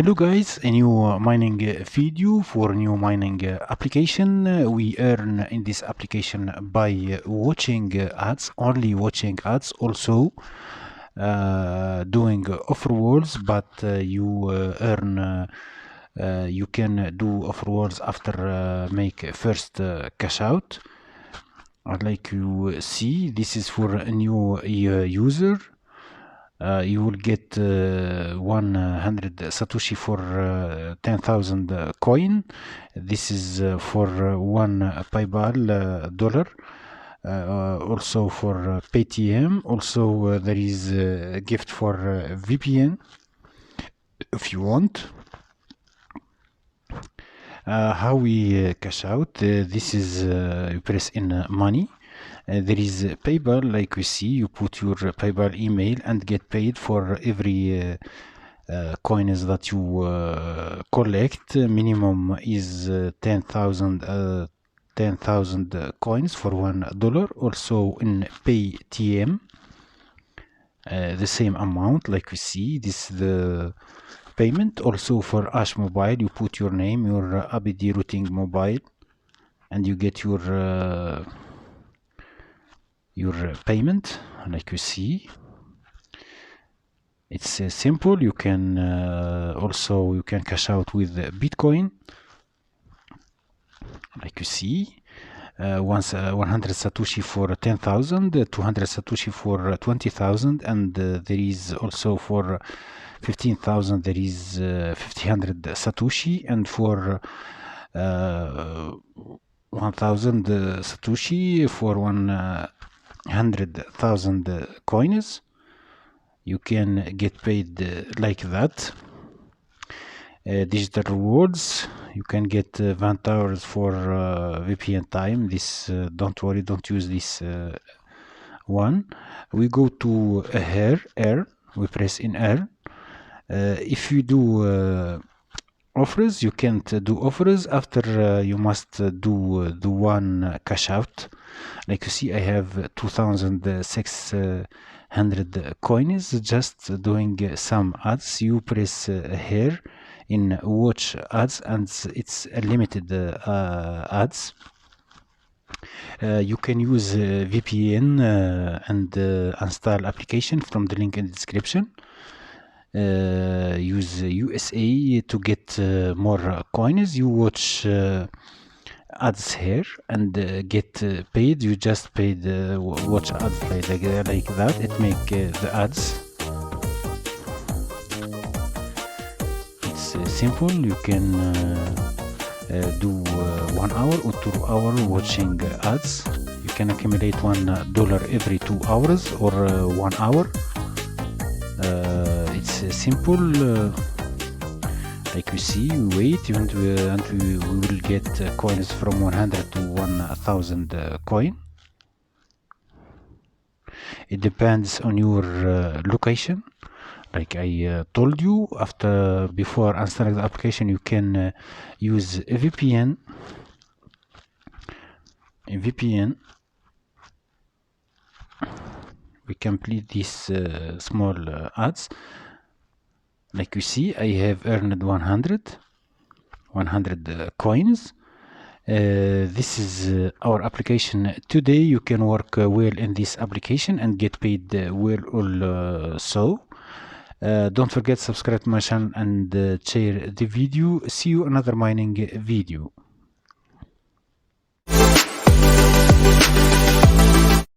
Hello guys, a new mining video for new mining application. We earn in this application by watching ads, only watching ads, also doing offer walls, but you earn you can do offer walls after make first cash out. Like you see, this is for a new user. You will get 100 Satoshi for 10,000 coin. This is for one PayPal dollar. Also for Paytm. Also there is a gift for VPN if you want. How we cash out? This is you press in money. There is PayPal, like we see. You put your PayPal email and get paid for every coins that you collect. Minimum is 10,000 coins for $1. Also in Paytm, the same amount, like we see. This is the payment. Also for Ash Mobile, you put your name, your ABD routing mobile, and you get your payment, like you see. It's simple. You can also you can cash out with Bitcoin, like you see. Once 100 Satoshi for 10,000, 200 Satoshi for 20,000, and there is also for 15,000 there is 1,500 Satoshi, and for 1,000 Satoshi for 100,000 coins. You can get paid like that. Digital rewards, you can get Van Towers for VPN time. This don't worry, don't use this one. We go to air, we press in air. If you do offers, you can't do offers after you must do the one cash out. Like you see, I have 2,600 coins just doing some ads. You press here in watch ads, and it's a limited ads. You can use VPN and install application from the link in the description. Use USA to get more coins. You watch ads here and get paid. You just paid watch ads like that. It make the ads. It's simple. You can do 1 hour or 2 hour watching ads. You can accumulate $1 every 2 hours or 1 hour. It's simple. Like you see, we wait and we will get coins from 100 to 1,000 coin. It depends on your location. Like I told you, before installing the application, you can use a VPN. We complete these small ads. Like you see, I have earned 100 coins. This is our application today. You can work well in this application and get paid well also. Don't forget to subscribe to my channel and share the video. See you another mining video.